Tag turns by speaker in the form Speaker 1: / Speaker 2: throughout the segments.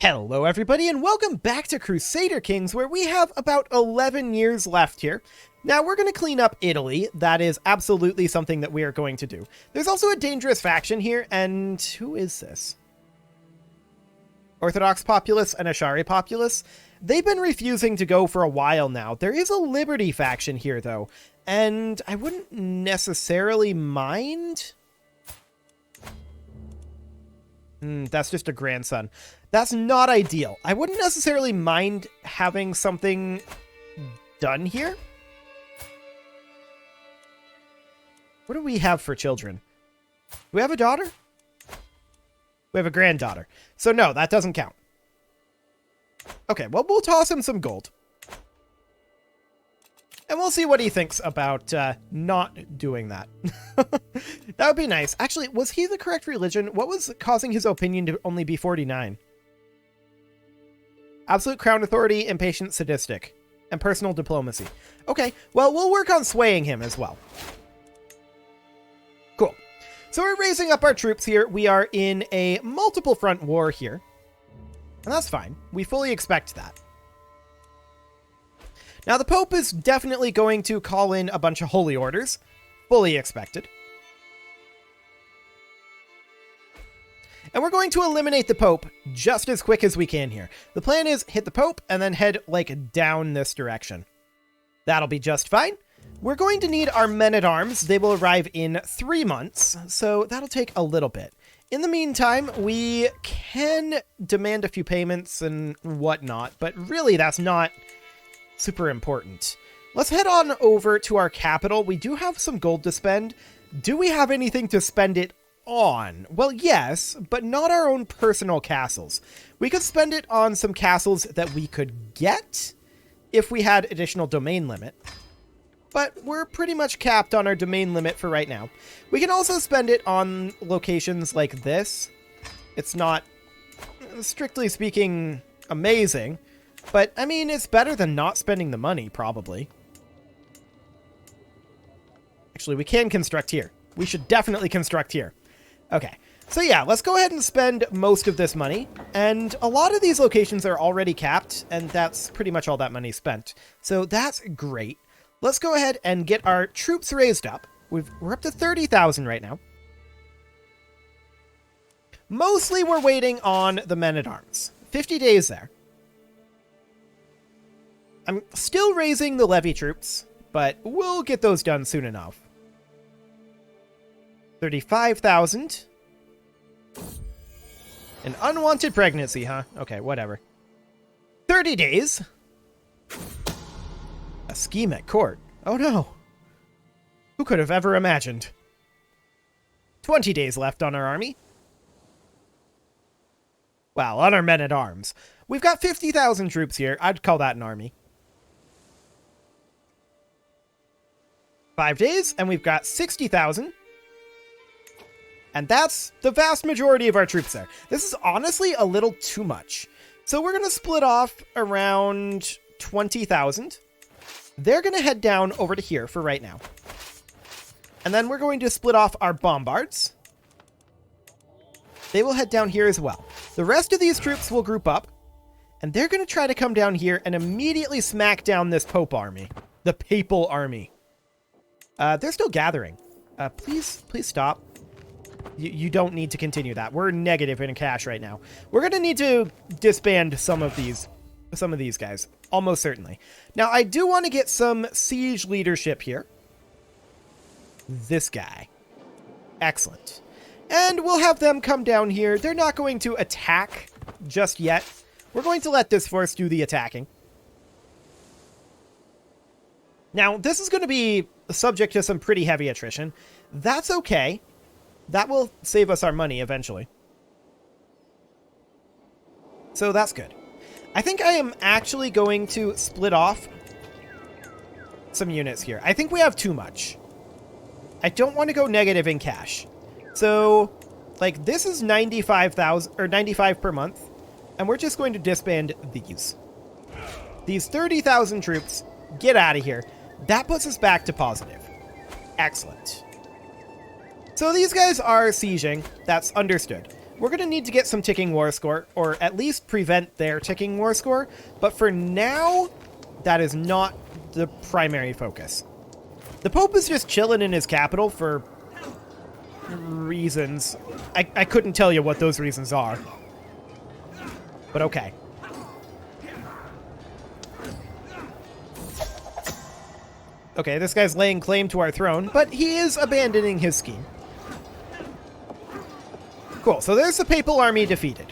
Speaker 1: Hello everybody and welcome back to Crusader Kings, where we have about 11 years left here. Now we're going to clean up Italy. That is absolutely something that we are going to do. There's also a dangerous faction here, and who is this? Orthodox populace and Ashari populace. They've been refusing to go for a while now. There is a Liberty faction here though, and I wouldn't necessarily mind. That's just a grandson. That's not ideal. I wouldn't necessarily mind having something done here. What do we have for children? Do we have a daughter? We have a granddaughter. So no, that doesn't count. Okay, well, we'll toss him some gold. And we'll see what he thinks about not doing that. That would be nice. Actually, was he the correct religion? What was causing his opinion to only be 49? Absolute crown authority, impatient, sadistic, and personal diplomacy. Okay, well, we'll work on swaying him as well. Cool. So we're raising up our troops here. We are in a multiple front war here. And that's fine. We fully expect that. Now, the Pope is definitely going to call in a bunch of holy orders. Fully expected. And we're going to eliminate the Pope just as quick as we can here. The plan is hit the Pope and then head, like, down this direction. That'll be just fine. We're going to need our men-at-arms. They will arrive in 3 months, so that'll take a little bit. In the meantime, we can demand a few payments and whatnot, but really that's not super important. Let's head on over to our capital. We do have some gold to spend. Do we have anything to spend it on? Well, yes, but not our own personal castles. We could spend it on some castles that we could get if we had additional domain limit. But we're pretty much capped on our domain limit for right now. We can also spend it on locations like this. It's not, strictly speaking, amazing. But, I mean, it's better than not spending the money, probably. Actually, we can construct here. We should definitely construct here. Okay. So yeah, let's go ahead and spend most of this money. And a lot of these locations are already capped, and that's pretty much all that money spent. So that's great. Let's go ahead and get our troops raised up. We're up to 30,000 right now. Mostly we're waiting on the men-at-arms. 50 days there. I'm still raising the levy troops, but we'll get those done soon enough. 35,000. An unwanted pregnancy, huh? Okay, whatever. 30 days. A scheme at court. Oh no. Who could have ever imagined? 20 days left on our army. Wow, on our men-at-arms. We've got 50,000 troops here. I'd call that an army. 5 days, and we've got 60,000. And that's the vast majority of our troops there. This is honestly a little too much. So we're going to split off around 20,000. They're going to head down over to here for right now. And then we're going to split off our bombards. They will head down here as well. The rest of these troops will group up. And they're going to try to come down here and immediately smack down this Pope army. The Papal army. They're still gathering. Please stop. You don't need to continue that. We're negative in cash right now. We're going to need to disband some of these guys. Almost certainly. Now, I do want to get some siege leadership here. This guy. Excellent. And we'll have them come down here. They're not going to attack just yet. We're going to let this force do the attacking. Now, this is going to be subject to some pretty heavy attrition. That's okay. That will save us our money eventually. So that's good. I think I am actually going to split off some units here. I think we have too much. I don't want to go negative in cash. So, like, this is 95,000 or 95 per month, and we're just going to disband these. These 30,000 troops, get out of here. That puts us back to positive. Excellent. So these guys are sieging. That's understood. We're going to need to get some ticking war score, or at least prevent their ticking war score. But for now, that is not the primary focus. The Pope is just chilling in his capital for reasons. I couldn't tell you what those reasons are. But okay. Okay, this guy's laying claim to our throne, but he is abandoning his scheme. Cool, so there's the Papal army defeated.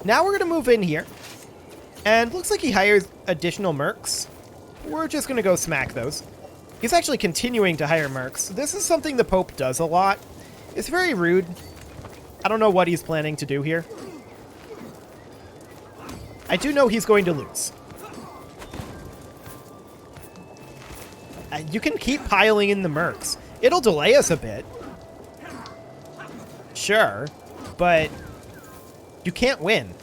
Speaker 1: Now we're going to move in here. And looks like he hires additional mercs. We're just going to go smack those. He's actually continuing to hire mercs. This is something the Pope does a lot. It's very rude. I don't know what he's planning to do here. I do know he's going to lose. You can keep piling in the mercs. It'll delay us a bit. Sure, but you can't win.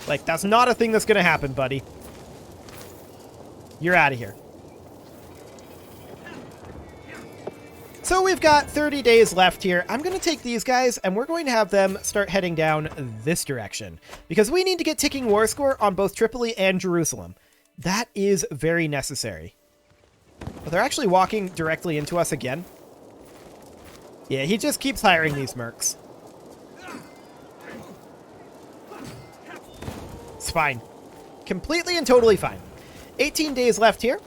Speaker 1: Like, that's not a thing that's going to happen, buddy. You're out of here. So we've got 30 days left here. I'm going to take these guys, and we're going to have them start heading down this direction. Because we need to get ticking war score on both Tripoli and Jerusalem. That is very necessary. But they're actually walking directly into us again. Yeah, he just keeps hiring these mercs. It's fine. Completely and totally fine. 18 days left here.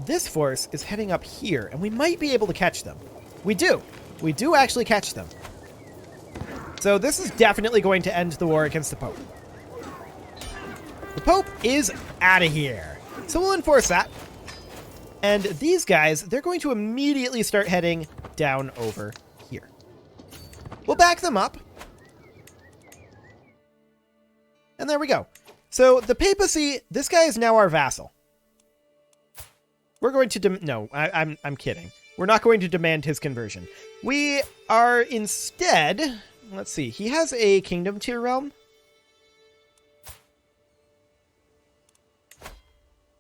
Speaker 1: This force is heading up here, and we might be able to catch them. We do. We do actually catch them. So this is definitely going to end the war against the Pope. The Pope is out of here. So we'll enforce that. And these guys, they're going to immediately start heading down over here. We'll back them up. And there we go. So the papacy, this guy is now our vassal. We're going to no, I'm kidding. We're not going to demand his conversion. We are instead, let's see, he has a kingdom tier realm.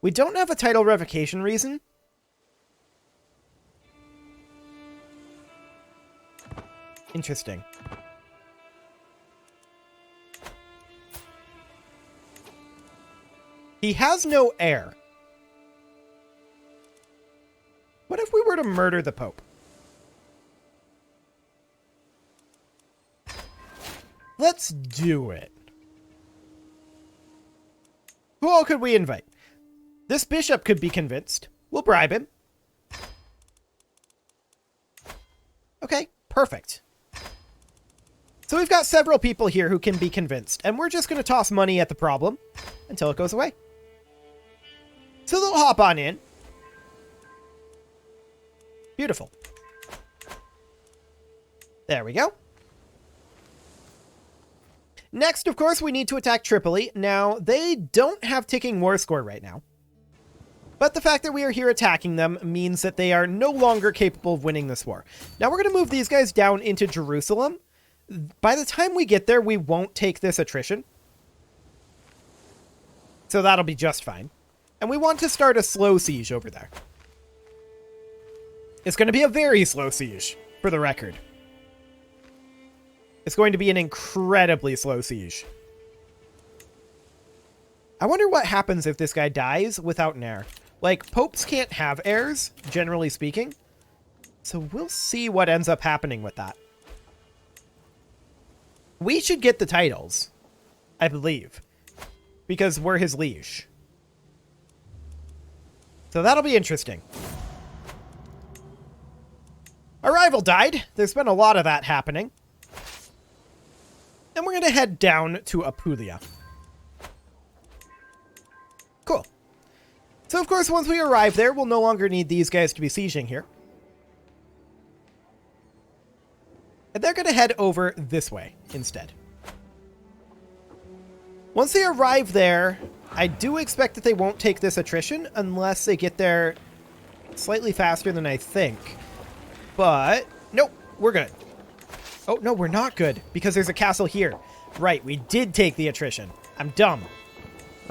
Speaker 1: We don't have a title revocation reason. Interesting. He has no heir. What if we were to murder the Pope? Let's do it. Who all could we invite? This bishop could be convinced. We'll bribe him. Okay, perfect. So we've got several people here who can be convinced, and we're just going to toss money at the problem until it goes away. So they'll hop on in. Beautiful. There we go. Next, of course, we need to attack Tripoli. Now, they don't have ticking war score right now. But the fact that we are here attacking them means that they are no longer capable of winning this war. Now, we're going to move these guys down into Jerusalem. By the time we get there, we won't take this attrition. So that'll be just fine. And we want to start a slow siege over there. It's going to be a very slow siege, for the record. It's going to be an incredibly slow siege. I wonder what happens if this guy dies without an heir. Like, popes can't have heirs, generally speaking. So we'll see what ends up happening with that. We should get the titles, I believe, because we're his liege. So that'll be interesting. Our rival died. There's been a lot of that happening. And we're going to head down to Apulia. Cool. So, of course, once we arrive there, we'll no longer need these guys to be sieging here. And they're going to head over this way instead. Once they arrive there, I do expect that they won't take this attrition unless they get there slightly faster than I think. But, nope, we're good. Oh, no, we're not good, because there's a castle here. Right, we did take the attrition. I'm dumb.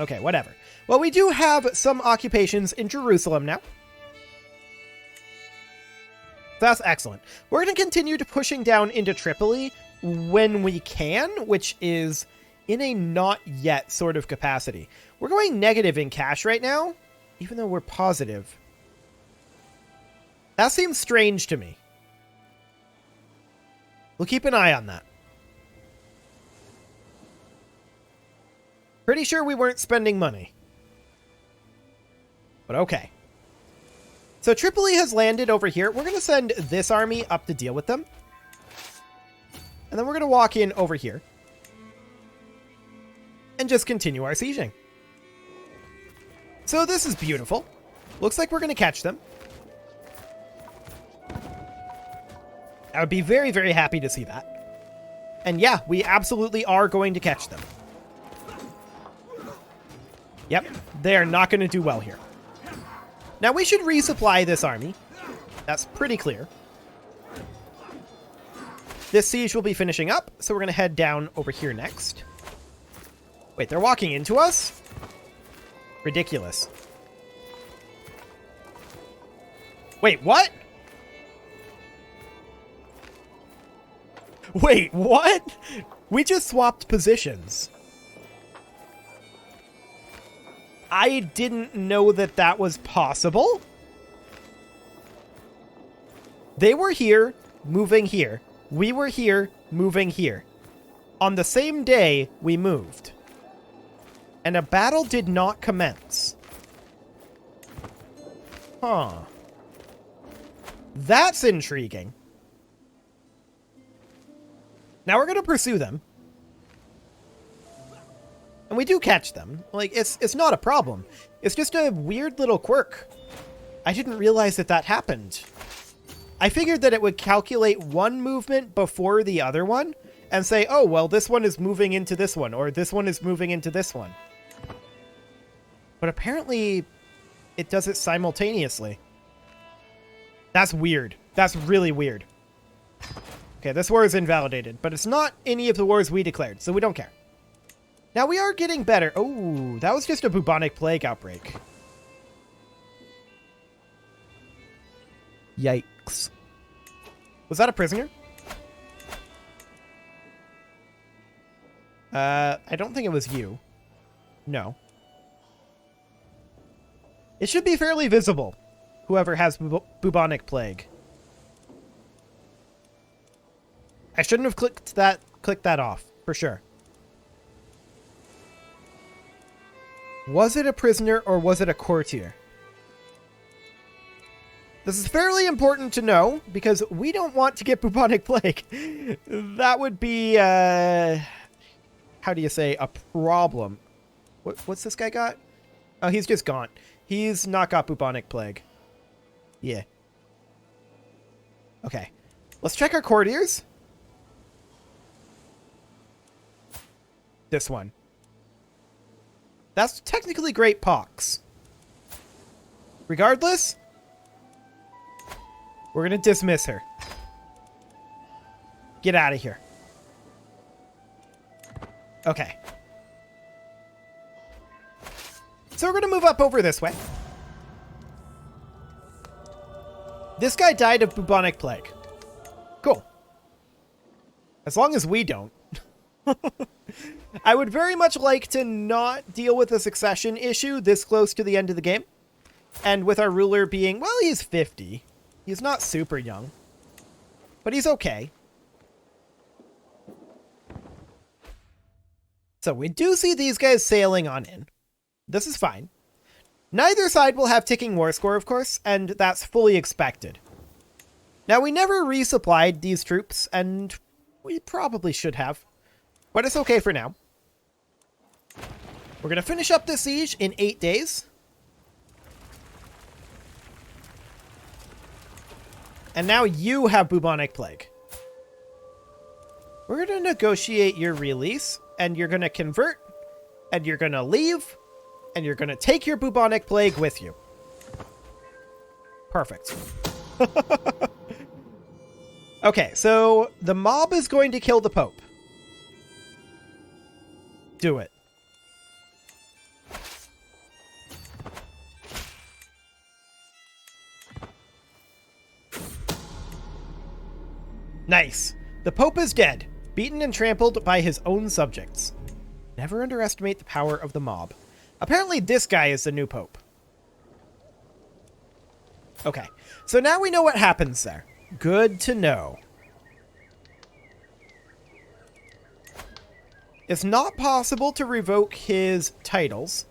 Speaker 1: Okay, whatever. Well, we do have some occupations in Jerusalem now. That's excellent. We're going to continue to pushing down into Tripoli when we can, which is in a not yet sort of capacity. We're going negative in cash right now, even though we're positive. That seems strange to me. We'll keep an eye on that. Pretty sure we weren't spending money. But okay. So Tripoli has landed over here. We're going to send this army up to deal with them. And then we're going to walk in over here. And just continue our sieging. So this is beautiful. Looks like we're going to catch them. I would be very, very happy to see that. And yeah, we absolutely are going to catch them. Yep, they are not going to do well here. Now we should resupply this army. That's pretty clear. This siege will be finishing up, so we're going to head down over here next. Wait, they're walking into us? Ridiculous. Wait, what? Wait, what? We just swapped positions. I didn't know that that was possible. They were here, moving here. We were here, moving here. On the same day, we moved. And a battle did not commence. Huh. That's intriguing. Now we're going to pursue them. And we do catch them. Like, it's not a problem. It's just a weird little quirk. I didn't realize that that happened. I figured that it would calculate one movement before the other one and say, oh, well, this one is moving into this one, or this one is moving into this one. But apparently, it does it simultaneously. That's weird. That's really weird. Okay, this war is invalidated, but it's not any of the wars we declared, so we don't care. Now we are getting better. Oh, that was just a bubonic plague outbreak. Yikes. Was that a prisoner? I don't think it was you. No. It should be fairly visible, whoever has bubonic plague. I shouldn't have clicked that off, for sure. Was it a prisoner or was it a courtier? This is fairly important to know because we don't want to get bubonic plague. That would be, how do you say, a problem. What's this guy got? Oh, he's just gaunt. He's not got bubonic plague. Yeah. Okay. Let's check our courtiers. This one. That's technically great pox. Regardless, we're going to dismiss her. Get out of here. Okay. So we're going to move up over this way. This guy died of bubonic plague. Cool. As long as we don't. I would very much like to not deal with a succession issue this close to the end of the game. And with our ruler being, well, he's 50. He's not super young. But he's okay. So we do see these guys sailing on in. This is fine. Neither side will have ticking war score, of course, and that's fully expected. Now, we never resupplied these troops, and we probably should have. But it's okay for now. We're going to finish up this siege in 8 days. And now you have bubonic plague. We're going to negotiate your release, and you're going to convert, and you're going to leave, and you're going to take your bubonic plague with you. Perfect. Okay, so the mob is going to kill the Pope. Do it. Nice. The Pope is dead. Beaten and trampled by his own subjects. Never underestimate the power of the mob. Apparently this guy is the new pope. Okay, so now we know what happens there. Good to know. It's not possible to revoke his titles.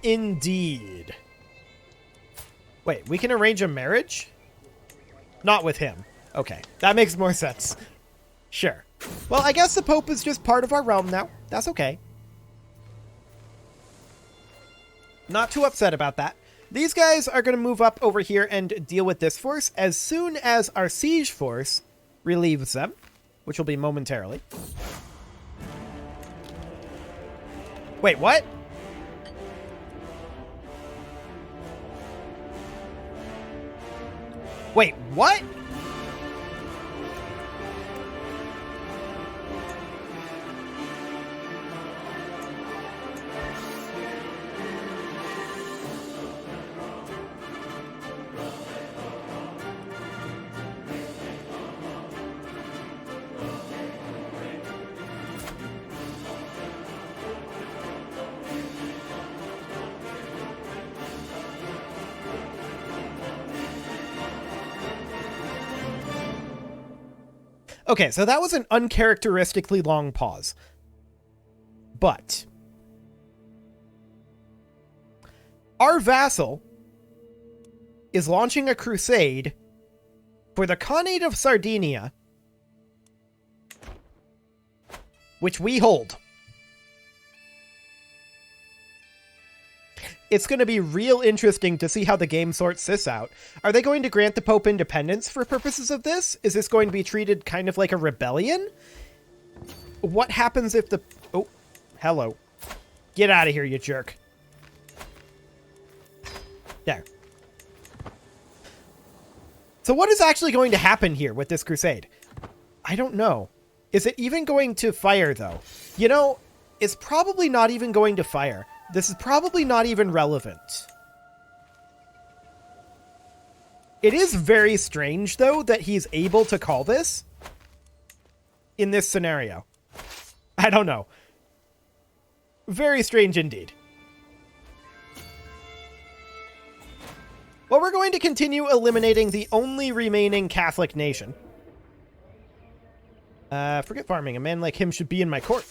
Speaker 1: Indeed. Wait, we can arrange a marriage? Not with him. Okay, that makes more sense. Sure. Well, I guess the Pope is just part of our realm now. That's okay. Not too upset about that. These guys are going to move up over here and deal with this force as soon as our siege force relieves them, which will be momentarily. Wait, what? Wait, what? Okay, so that was an uncharacteristically long pause. But our vassal is launching a crusade for the Khanate of Sardinia, which we hold. It's going to be real interesting to see how the game sorts this out. Are they going to grant the Pope independence for purposes of this? Is this going to be treated kind of like a rebellion? What happens if the... Oh, hello. Get out of here, you jerk. There. So what is actually going to happen here with this crusade? I don't know. Is it even going to fire, though? You know, it's probably not even going to fire. This is probably not even relevant. It is very strange, though, that he's able to call this in this scenario. I don't know. Very strange indeed. Well, we're going to continue eliminating the only remaining Catholic nation. Forget farming. A man like him should be in my court.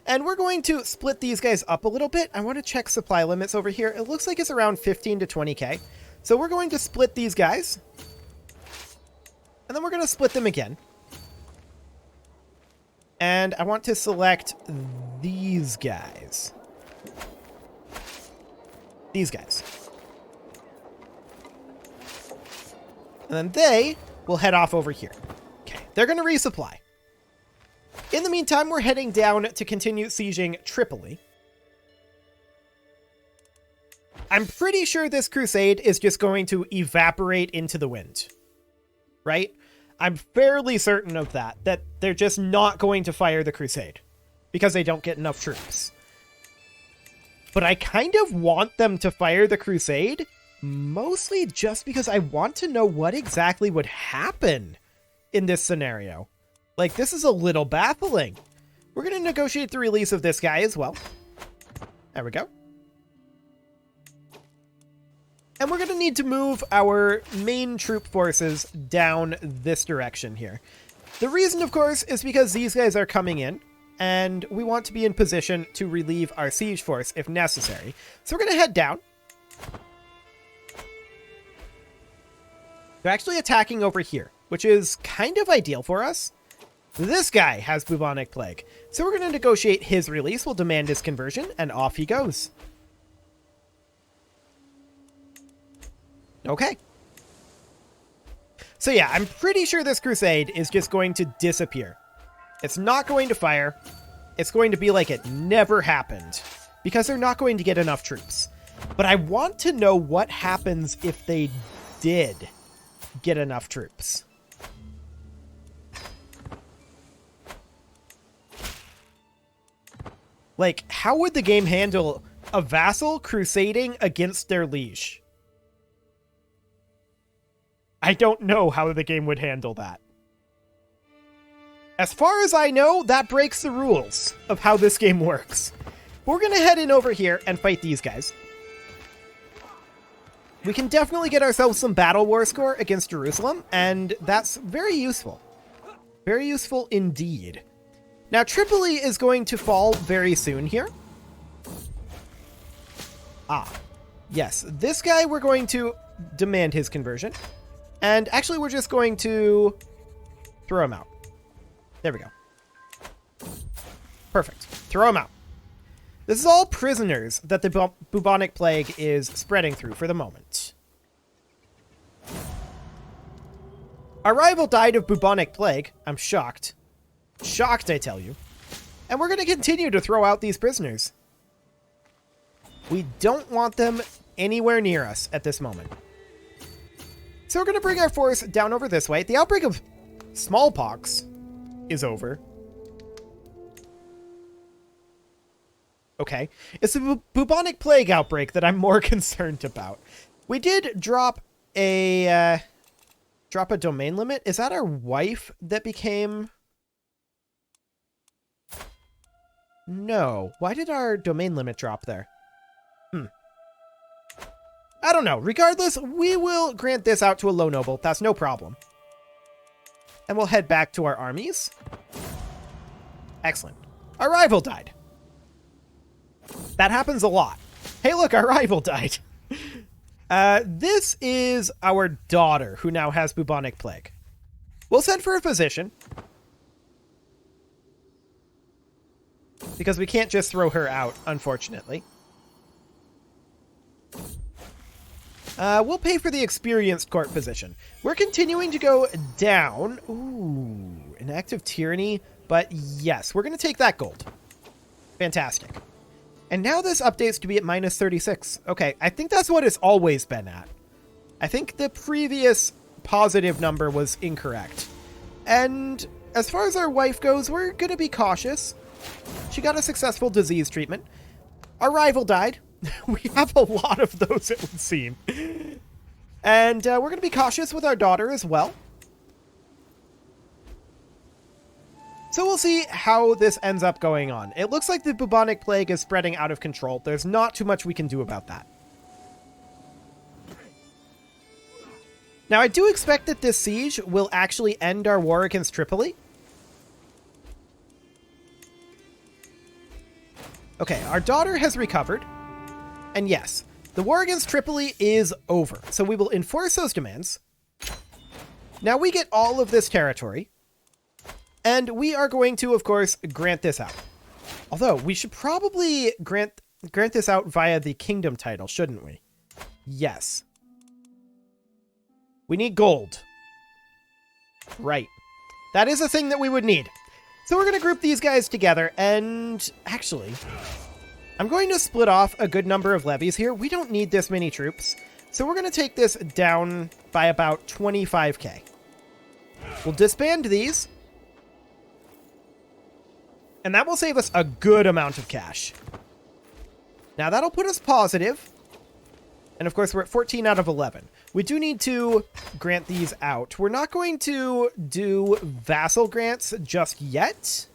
Speaker 1: And we're going to split these guys up a little bit. I want to check supply limits over here. It looks like it's around 15 to 20k. So we're going to split these guys. And then we're going to split them again. And I want to select these guys. These guys. And then they will head off over here. Okay, they're going to resupply. In the meantime, we're heading down to continue sieging Tripoli. I'm pretty sure this crusade is just going to evaporate into the wind. Right? I'm fairly certain of that they're just not going to fire the crusade because they don't get enough troops. But I kind of want them to fire the crusade, mostly just because I want to know what exactly would happen in this scenario. Like, this is a little baffling. We're going to negotiate the release of this guy as well. There we go. And we're going to need to move our main troop forces down this direction here. The reason, of course, is because these guys are coming in, and we want to be in position to relieve our siege force if necessary. So we're going to head down. They're actually attacking over here, which is kind of ideal for us. This guy has bubonic plague, so we're going to negotiate his release. We'll demand his conversion, and off he goes. Okay. So yeah, I'm pretty sure this crusade is just going to disappear. It's not going to fire. It's going to be like it never happened, because they're not going to get enough troops. But I want to know what happens if they did get enough troops. Like, how would the game handle a vassal crusading against their liege? I don't know how the game would handle that. As far as I know, that breaks the rules of how this game works. We're going to head in over here and fight these guys. We can definitely get ourselves some Battle War score against Jerusalem, and that's very useful. Very useful indeed. Now, Tripoli is going to fall very soon here. Ah, yes. This guy, we're going to demand his conversion. And actually, we're just going to throw him out. There we go. Perfect. Throw him out. This is all prisoners that the bubonic plague is spreading through for the moment. Our rival died of bubonic plague. I'm shocked. Shocked, I tell you. And we're going to continue to throw out these prisoners. We don't want them anywhere near us at this moment. So we're going to bring our force down over this way. The outbreak of smallpox is over. Okay. It's the bubonic plague outbreak that I'm more concerned about. We did drop a domain limit. Is that our wife that became... No. Why did our domain limit drop there? I don't know. Regardless, we will grant this out to a low noble. That's no problem. And we'll head back to our armies. Excellent. Our rival died. That happens a lot. Hey, look, our rival died. This is our daughter who now has bubonic plague. We'll send for a physician. Because we can't just throw her out, unfortunately. We'll pay for the experienced court physician. We're continuing to go down. Ooh, an act of tyranny. But yes, we're going to take that gold. Fantastic. And now this updates to be at minus 36. Okay, I think that's what it's always been at. I think the previous positive number was incorrect. And as far as our wife goes, we're going to be cautious. She got a successful disease treatment. Our rival died. We have a lot of those, it would seem. And we're going to be cautious with our daughter as well. So we'll see how this ends up going on. It looks like the bubonic plague is spreading out of control. There's not too much we can do about that. Now, I do expect that this siege will actually end our war against Tripoli. Okay, our daughter has recovered. And yes, the war against Tripoli is over. So we will enforce those demands. Now we get all of this territory. And we are going to, of course, grant this out. Although, we should probably grant this out via the kingdom title, shouldn't we? Yes. We need gold. Right. That is a thing that we would need. So we're going to group these guys together, and actually, I'm going to split off a good number of levies here. We don't need this many troops. So we're going to take this down by about 25k. We'll disband these. And that will save us a good amount of cash. Now that'll put us positive. And of course we're at 14 out of 11. We do need to grant these out. We're not going to do vassal grants just yet.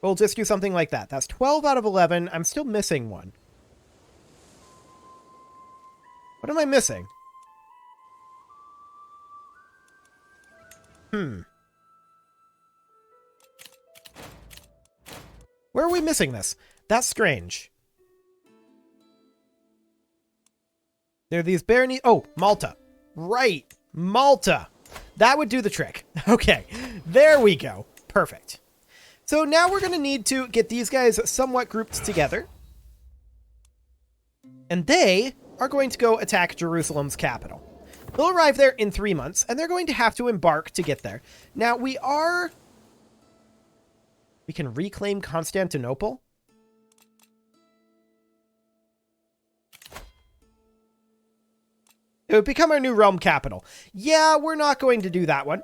Speaker 1: We'll just do something like that. That's 12 out of 11. I'm still missing one. What am I missing? Where are we missing this? That's strange. There are these barony... Oh, Malta. Right. Malta. That would do the trick. Okay. There we go. Perfect. So now we're going to need to get these guys somewhat grouped together. And they are going to go attack Jerusalem's capital. They'll arrive there in 3 months, and they're going to have to embark to get there. Now, we can reclaim Constantinople. It would become our new realm capital. Yeah, we're not going to do that one.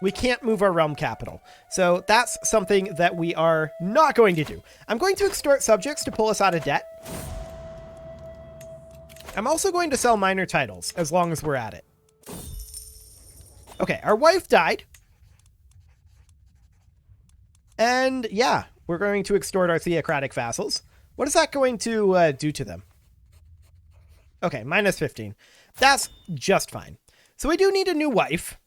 Speaker 1: We can't move our realm capital. So that's something that we are not going to do. I'm going to extort subjects to pull us out of debt. I'm also going to sell minor titles as long as we're at it. Okay, our wife died. And yeah, we're going to extort our theocratic vassals. What is that going to do to them? Okay, minus 15. That's just fine. So we do need a new wife.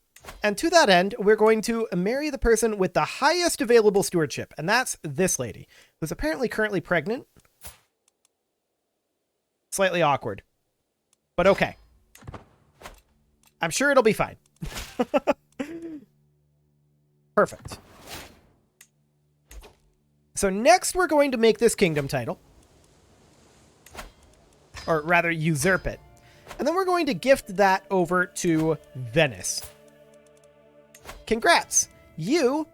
Speaker 1: And to that end, we're going to marry the person with the highest available stewardship. And that's this lady, who's apparently currently pregnant. Slightly awkward. But okay. I'm sure it'll be fine. Perfect. So next we're going to make this kingdom title. Or rather, usurp it. And then we're going to gift that over to Venice. Congrats! You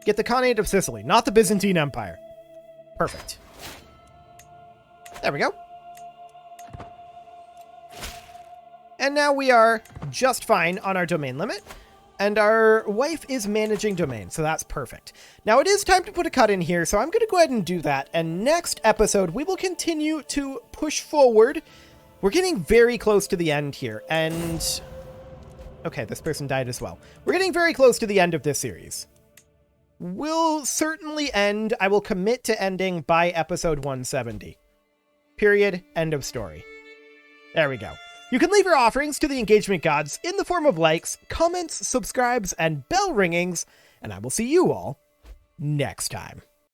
Speaker 1: get the Khanate of Sicily, not the Byzantine Empire. Perfect. There we go. And now we are just fine on our domain limit. And our wife is managing domain, so that's perfect. Now it is time to put a cut in here, so I'm going to go ahead and do that. And next episode, we will continue to push forward. We're getting very close to the end here, and... Okay, this person died as well. We're getting very close to the end of this series. We'll certainly end. I will commit to ending by episode 170. Period. End of story. There we go. You can leave your offerings to the engagement gods in the form of likes, comments, subscribes, and bell ringings, and I will see you all next time.